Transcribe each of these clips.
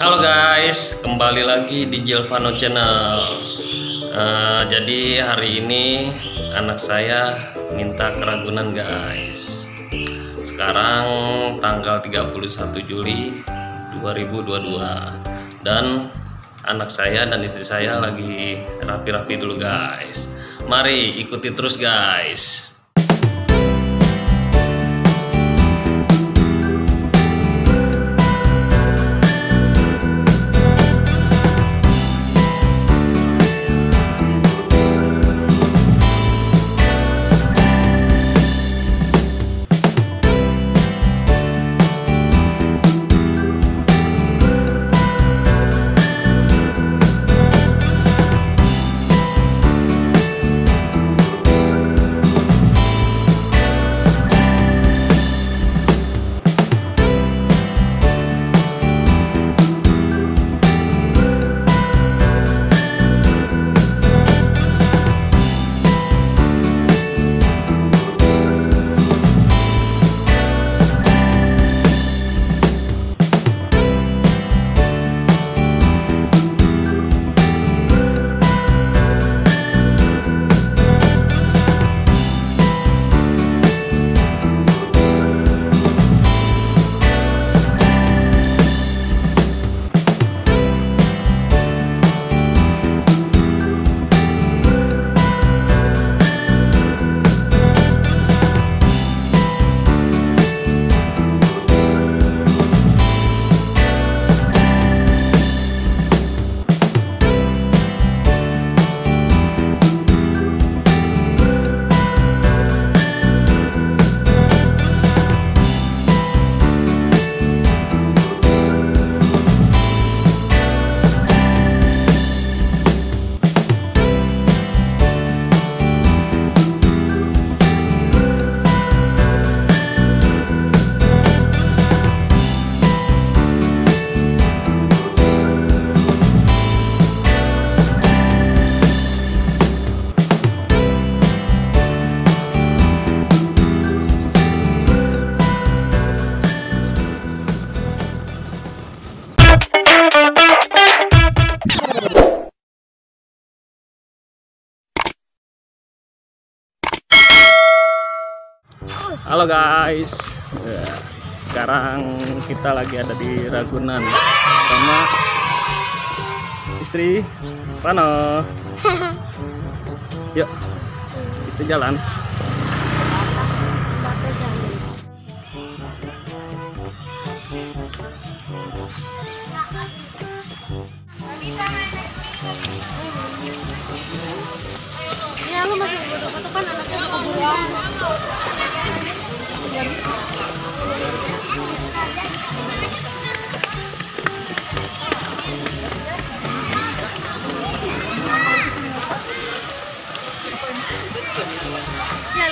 Halo guys, kembali lagi di Jelvano Channel. Jadi hari ini anak saya minta keragunan guys. Sekarang tanggal 31 Juli 2022 dan anak saya dan istri saya lagi rapi-rapi dulu guys. Mari ikuti terus guys. Halo guys, sekarang kita lagi ada di Ragunan sama istri Rano. Yuk, kita jalan. Ya lu masih foto-foto kan anaknya keburuan. Ya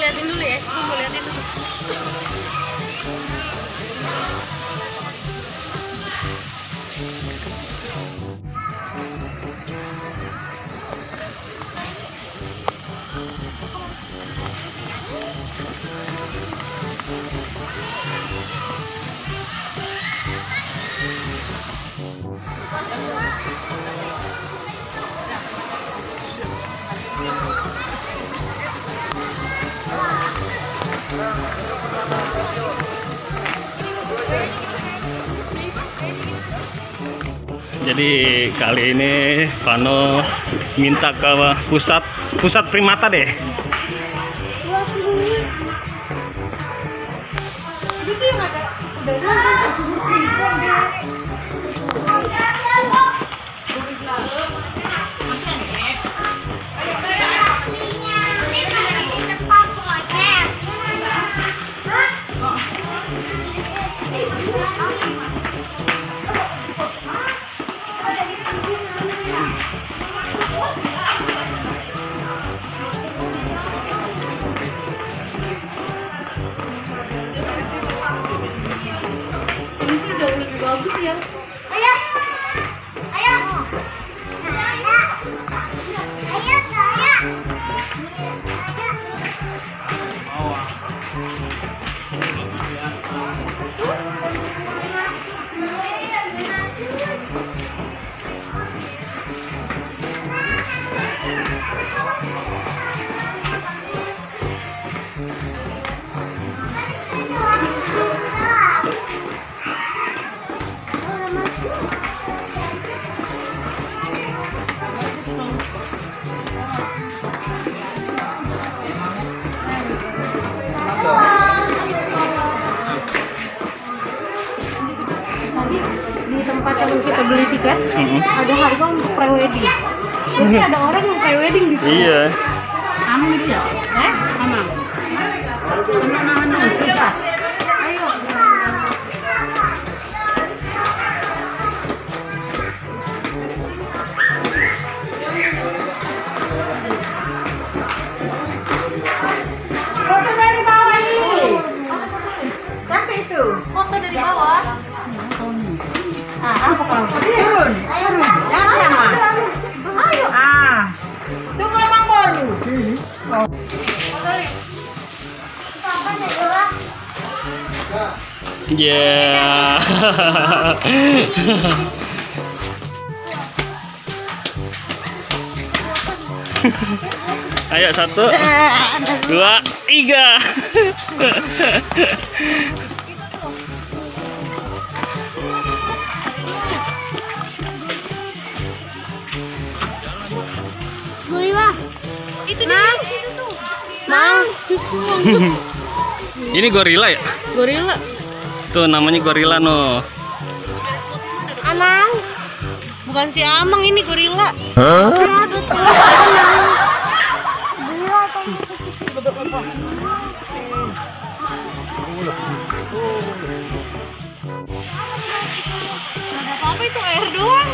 liatin dulu ya, aku mau liatin dulu. Jadi kali ini Vano minta ke pusat primata deh. Itu yang ada bagus ya. Ayo. Ayo. Ayo. di tempat yang kita beli tiket ada harga untuk pre-wedding. Jadi ada orang yang pre-wedding di sini. Iya. Aman gitu ya? Aman. Aman. Bisa. Ayo. Foto dari bawah ini. Cantik itu. Foto dari bawah. Apa kau? Turun. Jangan sama. Ayo. Tunggu Abang Bolu. Yeah. Ayo 1, 2, 3. Itu Mang. Mang. Ini gorila ya? Gorila. Tuh namanya gorila no. Anang. Bukan si Amang, ini gorila. Ada apa itu, air doang?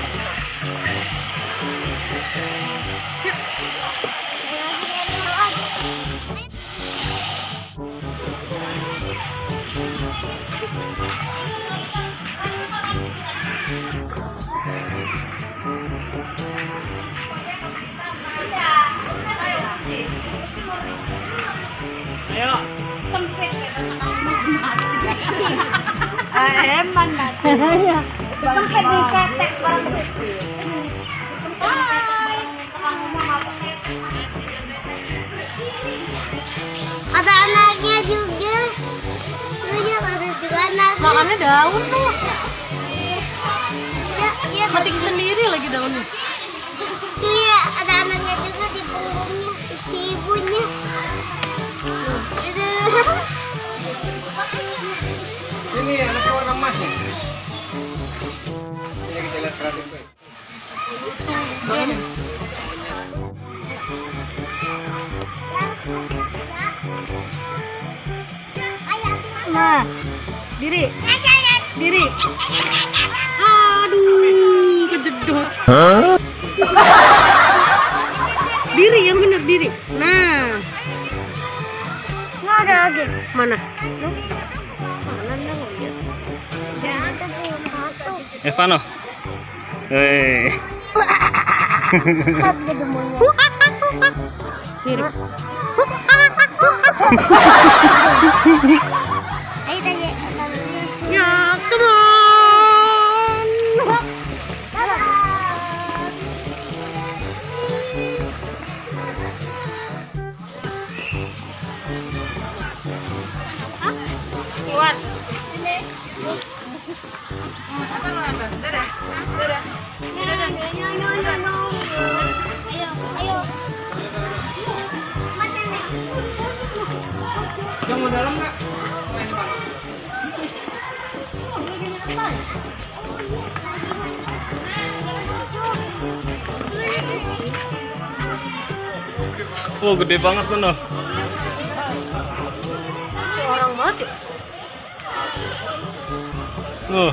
Ayo. Eman nanti. Sempet diketek banget. Ada anaknya juga. Lihat ada juga anaknya. Makannya daun tuh. Ya, Petik sendiri lagi daunnya. iya ada anaknya juga di punggungnya, si ibunya. Itu. Ini anaknya warna emas nih. Ini kita lihat kreatif. Nah, diri. Diri. Aduh, kejedot. Diri yang bener, diri. Nah. Nggak ada lagi. Mana? Evano. Lihat gedemonya. Diri. Ayo tanya. Ya, come on. Keluar. Yang mau dalam nggak? Oh, gede banget tuh no. Orang banget ya. Oh.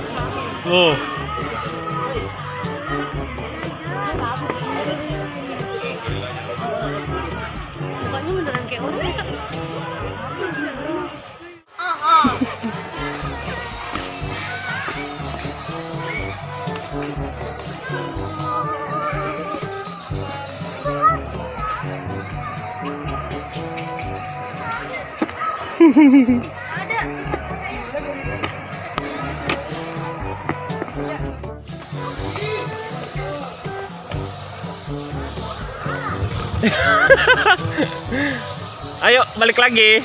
Mukanya beneran kayak orang ya. Ayo balik lagi.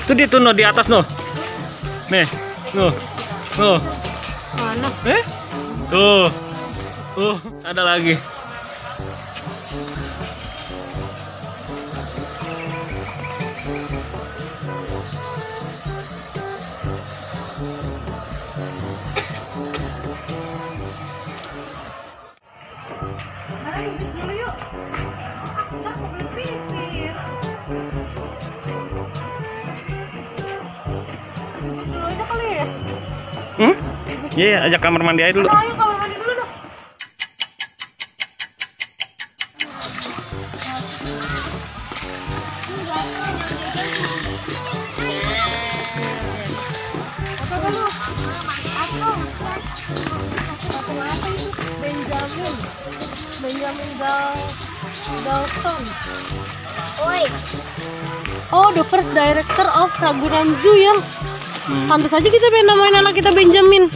Itu dia tuh no, di atas no. Nih, tuh. Mana? Tuh. Ada lagi. Mari pipis dulu yuk. Kita mau beli pipis. Pipis dulu aja kali ya. Iya, ajak kamar mandi aja dulu. Ayo kamar mandi dulu dong. Apa kamu? Patung apa itu? Benjamin Dalton. Oi. Oh, the first director of Ragunan Zoo yang pantas aja kita pengen namain anak kita Benjamin.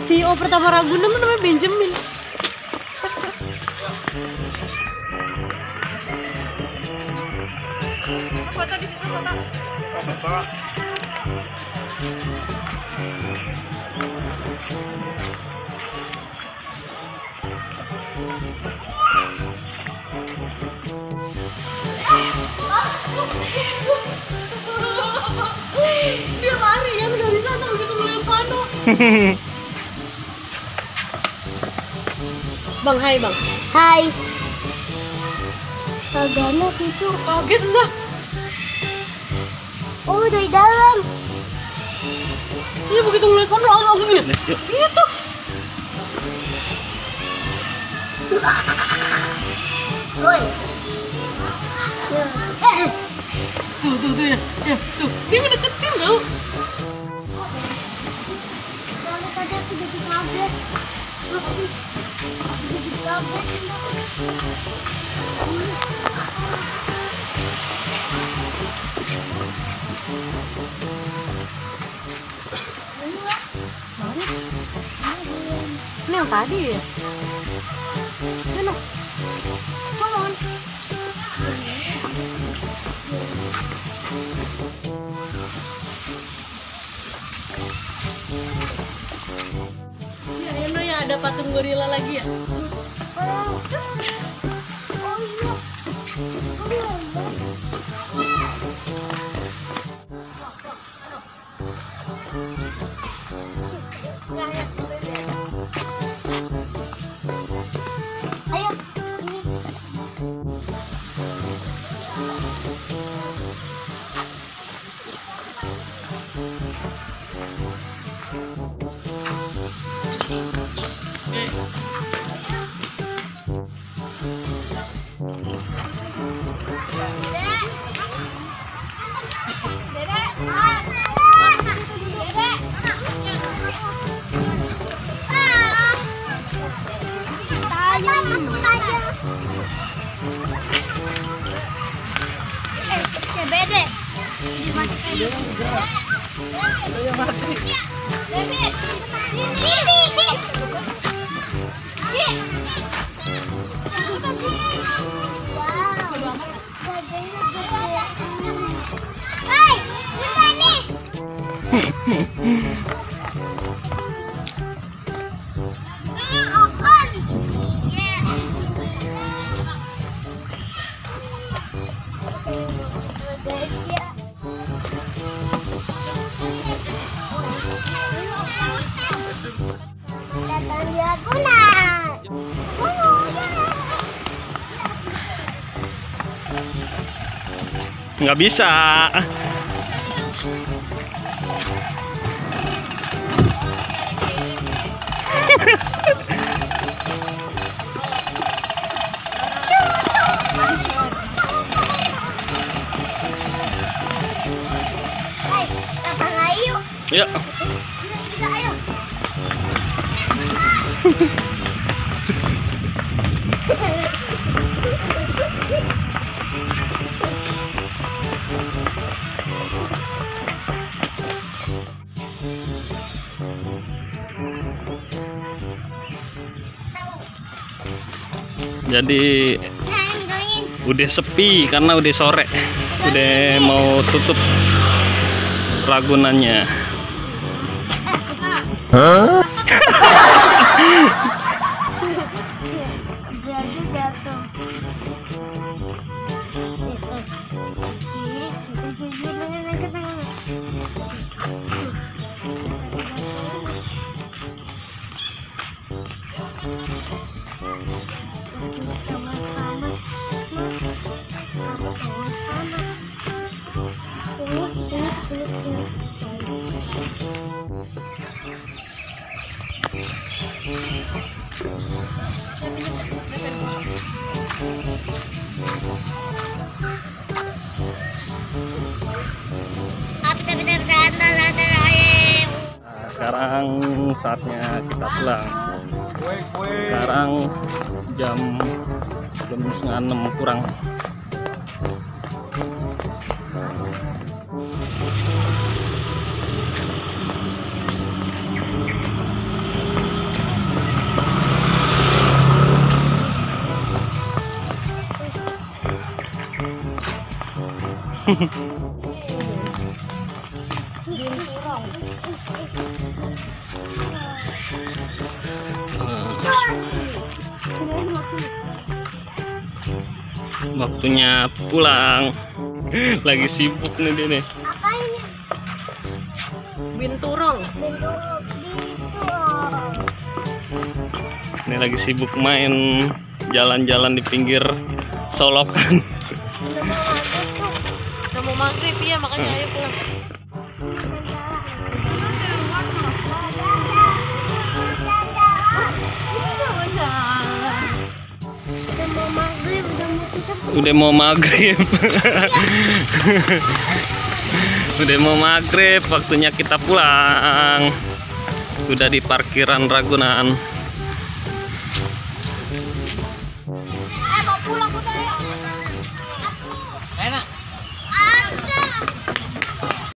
CEO pertama Ragunan tuh namanya Benjamin. Foto di situ, foto. Dia lari ya dari sana begitu melihat Vano. Bang, hai bang. Hai. Kagana situ kaget dah. Oh, dari dalam. Iya begitu melihat Vano langsung gini. Gitu. Oi. Tuh ya, tuh. Dia mendeketin tau. Kalau tadi aku jadi kaget. Jadi kaget. Ini yang tadi ya? Mana? Come on. Ya, Eno ya ada patung gorila lagi ya? Oh iya. Ayo. CBD. Nggak bisa. Ya. Jadi udah sepi karena udah sore, udah mau tutup Ragunannya. Jadi jatuh. Nah, sekarang saatnya kita pulang. Sekarang jam 5:30 kurang. Waktunya pulang. Lagi sibuk nih dia nih. Apa ini? Binturong. Ini lagi sibuk main jalan-jalan di pinggir solokan. Udah mau maghrib ya, makanya ayo pulang. Udah mau maghrib. Udah mau maghrib, waktunya kita pulang. Udah di parkiran Ragunan.